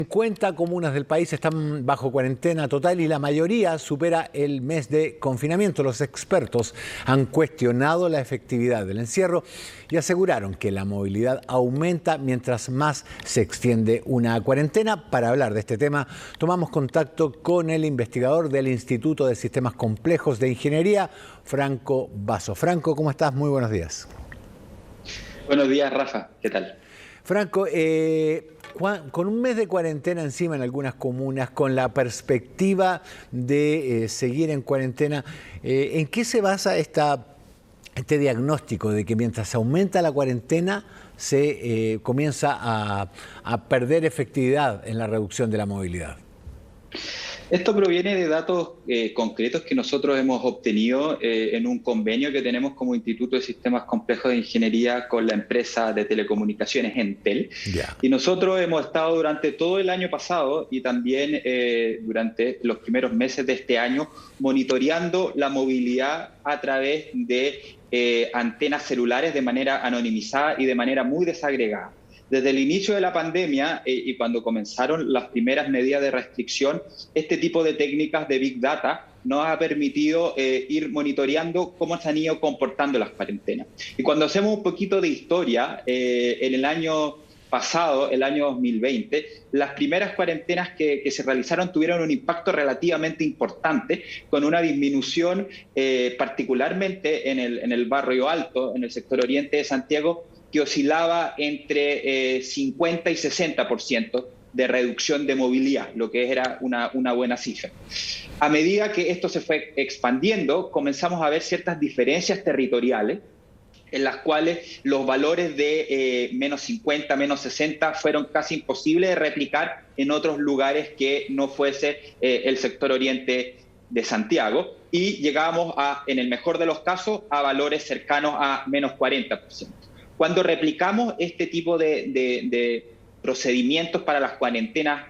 50 comunas del país están bajo cuarentena total y la mayoría supera el mes de confinamiento. Los expertos han cuestionado la efectividad del encierro y aseguraron que la movilidad aumenta mientras más se extiende una cuarentena. Para hablar de este tema, tomamos contacto con el investigador del Instituto de Sistemas Complejos de Ingeniería, Franco Basso. Franco, ¿cómo estás? Muy buenos días. Buenos días, Rafa. ¿Qué tal? Franco, con un mes de cuarentena encima en algunas comunas, con la perspectiva de seguir en cuarentena, ¿en qué se basa este diagnóstico de que mientras aumenta la cuarentena se comienza a perder efectividad en la reducción de la movilidad? Esto proviene de datos concretos que nosotros hemos obtenido en un convenio que tenemos como Instituto de Sistemas Complejos de Ingeniería con la empresa de telecomunicaciones Entel. Yeah. Y nosotros hemos estado durante todo el año pasado y también durante los primeros meses de este año monitoreando la movilidad a través de antenas celulares de manera anonimizada y de manera muy desagregada. Desde el inicio de la pandemia y cuando comenzaron las primeras medidas de restricción, este tipo de técnicas de Big Data nos ha permitido ir monitoreando cómo se han ido comportando las cuarentenas. Y cuando hacemos un poquito de historia, en el año pasado, el año 2020, las primeras cuarentenas que se realizaron tuvieron un impacto relativamente importante, con una disminución particularmente en el barrio alto, en el sector oriente de Santiago, que oscilaba entre 50 y 60% de reducción de movilidad, lo que era una buena cifra. A medida que esto se fue expandiendo, comenzamos a ver ciertas diferencias territoriales en las cuales los valores de menos 50, menos 60 fueron casi imposibles de replicar en otros lugares que no fuese el sector oriente de Santiago, y llegábamos en el mejor de los casos, a valores cercanos a menos 40%. Cuando replicamos este tipo de procedimientos para las cuarentenas,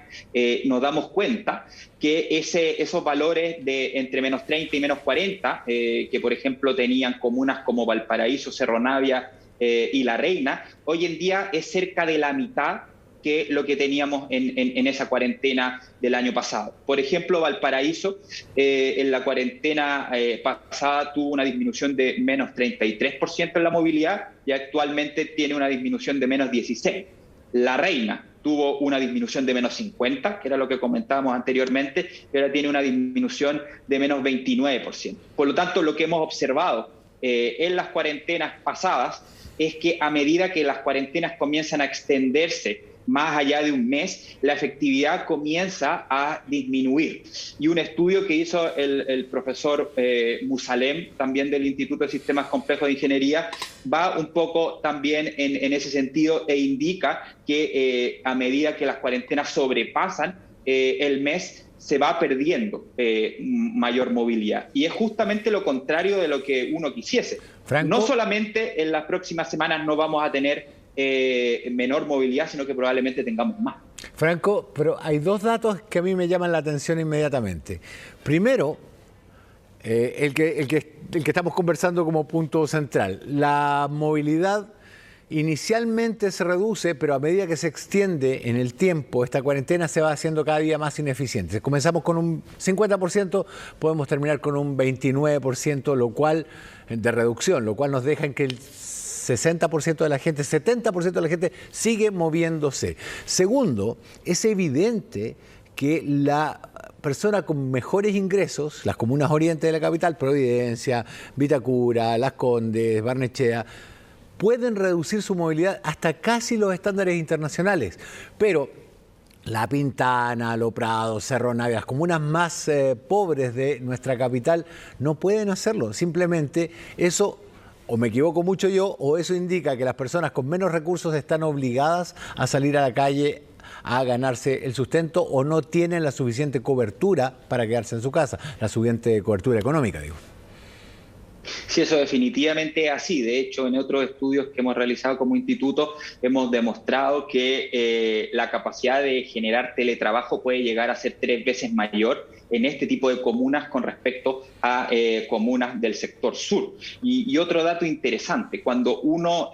nos damos cuenta que esos valores de entre menos 30 y menos 40, que por ejemplo tenían comunas como Valparaíso, Cerro Navia y La Reina, hoy en día es cerca de la mitad que lo que teníamos en esa cuarentena del año pasado. Por ejemplo, Valparaíso en la cuarentena pasada tuvo una disminución de menos 33% en la movilidad y actualmente tiene una disminución de menos 16%. La Reina tuvo una disminución de menos 50%, que era lo que comentábamos anteriormente, y ahora tiene una disminución de menos 29%. Por lo tanto, lo que hemos observado en las cuarentenas pasadas es que a medida que las cuarentenas comienzan a extenderse más allá de un mes, la efectividad comienza a disminuir. Y un estudio que hizo el profesor Musalem, también del Instituto de Sistemas Complejos de Ingeniería, va un poco también en ese sentido e indica que a medida que las cuarentenas sobrepasan el mes, se va perdiendo mayor movilidad. Y es justamente lo contrario de lo que uno quisiese. Franco, no solamente en las próximas semanas no vamos a tener menor movilidad, sino que probablemente tengamos más. Franco, pero hay dos datos que a mí me llaman la atención inmediatamente. Primero, el que estamos conversando como punto central. La movilidad inicialmente se reduce, pero a medida que se extiende en el tiempo, esta cuarentena se va haciendo cada día más ineficiente. Si comenzamos con un 50%, podemos terminar con un 29%, lo cual de reducción, lo cual nos deja en que el 60% de la gente, 70% de la gente sigue moviéndose. Segundo, es evidente que la persona con mejores ingresos, las comunas oriente de la capital, Providencia, Vitacura, Las Condes, Barnechea, pueden reducir su movilidad hasta casi los estándares internacionales. Pero La Pintana, Lo Prado, Cerro Navia, las comunas más pobres de nuestra capital no pueden hacerlo. Simplemente eso, o me equivoco mucho yo, o eso indica que las personas con menos recursos están obligadas a salir a la calle a ganarse el sustento o no tienen la suficiente cobertura para quedarse en su casa, la suficiente cobertura económica, digo. Sí, eso definitivamente es así. De hecho, en otros estudios que hemos realizado como instituto, hemos demostrado que la capacidad de generar teletrabajo puede llegar a ser 3 veces mayor en este tipo de comunas con respecto a comunas del sector sur. Y otro dato interesante, cuando uno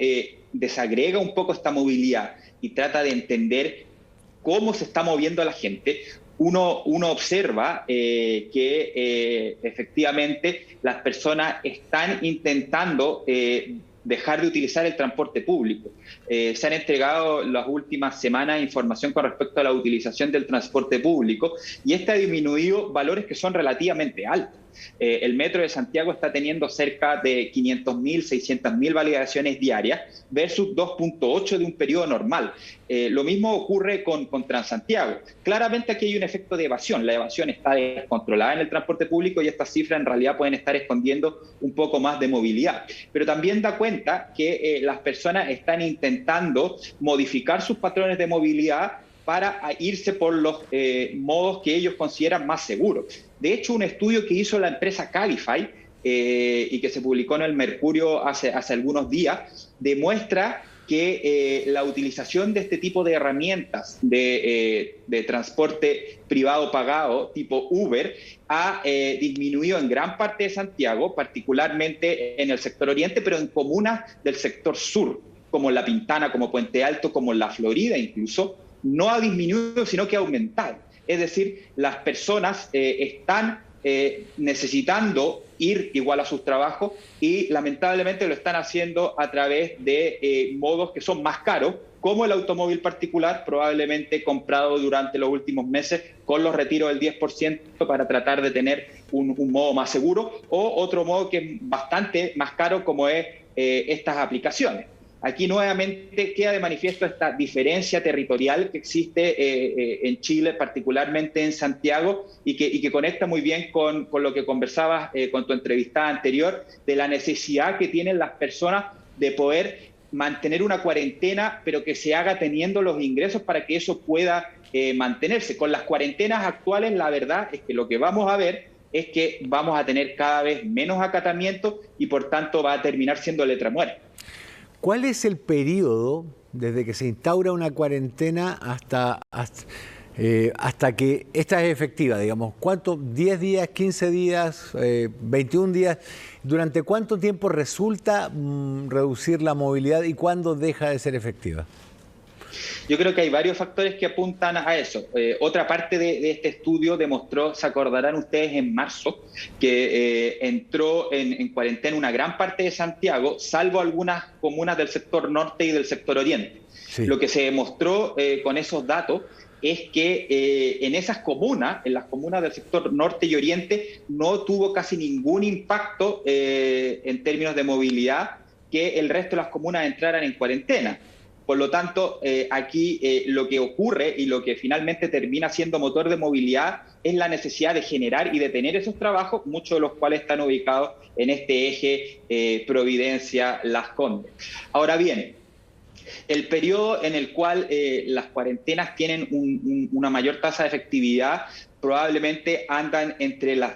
desagrega un poco esta movilidad y trata de entender cómo se está moviendo la gente, uno observa que efectivamente las personas están intentando dejar de utilizar el transporte público. Se han entregado las últimas semanas información con respecto a la utilización del transporte público y este ha disminuido valores que son relativamente altos. El Metro de Santiago está teniendo cerca de 500.000, 600.000 validaciones diarias versus 2.8 de un periodo normal. Lo mismo ocurre con Transantiago. Claramente aquí hay un efecto de evasión. La evasión está descontrolada en el transporte público y estas cifras en realidad pueden estar escondiendo un poco más de movilidad. Pero también da cuenta que las personas están intentando modificar sus patrones de movilidad para irse por los modos que ellos consideran más seguros. De hecho, un estudio que hizo la empresa Cabify y que se publicó en el Mercurio hace algunos días, demuestra que la utilización de este tipo de herramientas de transporte privado pagado, tipo Uber, ha disminuido en gran parte de Santiago, particularmente en el sector oriente, pero en comunas del sector sur, como La Pintana, como Puente Alto, como La Florida incluso, no ha disminuido, sino que ha aumentado. Es decir, las personas están necesitando ir igual a sus trabajos y lamentablemente lo están haciendo a través de modos que son más caros, como el automóvil particular, probablemente comprado durante los últimos meses con los retiros del 10% para tratar de tener un modo más seguro, o otro modo que es bastante más caro, como es estas aplicaciones. Aquí nuevamente queda de manifiesto esta diferencia territorial que existe en Chile, particularmente en Santiago, y que conecta muy bien con lo que conversabas con tu entrevistada anterior, de la necesidad que tienen las personas de poder mantener una cuarentena, pero que se haga teniendo los ingresos para que eso pueda mantenerse. Con las cuarentenas actuales, la verdad es que lo que vamos a ver es que vamos a tener cada vez menos acatamiento y por tanto va a terminar siendo letra muerta. ¿Cuál es el periodo desde que se instaura una cuarentena hasta que esta es efectiva? Digamos, ¿cuánto? ¿10 días, 15 días, 21 días? ¿Durante cuánto tiempo resulta reducir la movilidad y cuándo deja de ser efectiva? Yo creo que hay varios factores que apuntan a eso. Otra parte de este estudio demostró, se acordarán ustedes, en marzo, que entró en cuarentena una gran parte de Santiago, salvo algunas comunas del sector norte y del sector oriente. Sí. Lo que se demostró con esos datos es que en esas comunas, en las comunas del sector norte y oriente, no tuvo casi ningún impacto en términos de movilidad que el resto de las comunas entraran en cuarentena. Por lo tanto, aquí lo que ocurre y lo que finalmente termina siendo motor de movilidad es la necesidad de generar y de tener esos trabajos, muchos de los cuales están ubicados en este eje Providencia-Las Condes. Ahora bien, el periodo en el cual las cuarentenas tienen una mayor tasa de efectividad probablemente andan entre las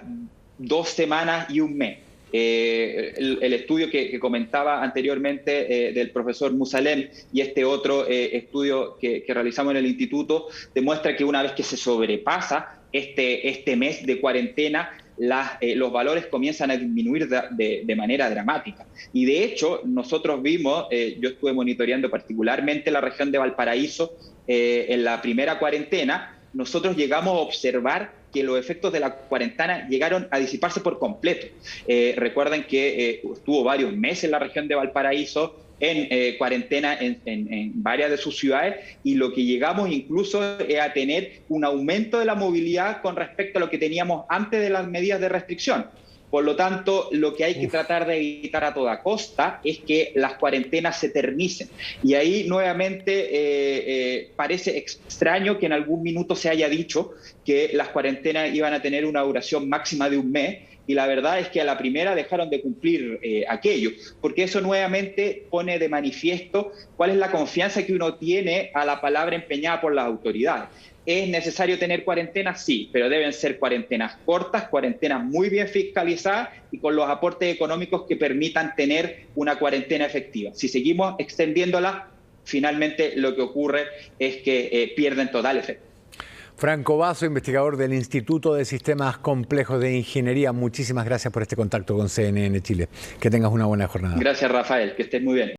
2 semanas y un mes. El estudio que comentaba anteriormente del profesor Musalem y este otro estudio que realizamos en el instituto demuestra que una vez que se sobrepasa este mes de cuarentena, los valores comienzan a disminuir de manera dramática. Y de hecho, nosotros vimos, yo estuve monitoreando particularmente la región de Valparaíso en la primera cuarentena, nosotros llegamos a observar que los efectos de la cuarentena llegaron a disiparse por completo. Recuerden que estuvo varios meses en la región de Valparaíso en cuarentena en varias de sus ciudades y lo que llegamos incluso es a tener un aumento de la movilidad con respecto a lo que teníamos antes de las medidas de restricción. Por lo tanto, lo que hay que tratar de evitar a toda costa es que las cuarentenas se eternicen. Y ahí nuevamente parece extraño que en algún minuto se haya dicho que las cuarentenas iban a tener una duración máxima de un mes, y la verdad es que a la primera dejaron de cumplir aquello, porque eso nuevamente pone de manifiesto cuál es la confianza que uno tiene a la palabra empeñada por las autoridades. ¿Es necesario tener cuarentenas? Sí, pero deben ser cuarentenas cortas, cuarentenas muy bien fiscalizadas y con los aportes económicos que permitan tener una cuarentena efectiva. Si seguimos extendiéndola, finalmente lo que ocurre es que pierden total efecto. Franco Basso, investigador del Instituto de Sistemas Complejos de Ingeniería, muchísimas gracias por este contacto con CNN Chile. Que tengas una buena jornada. Gracias, Rafael, que estés muy bien.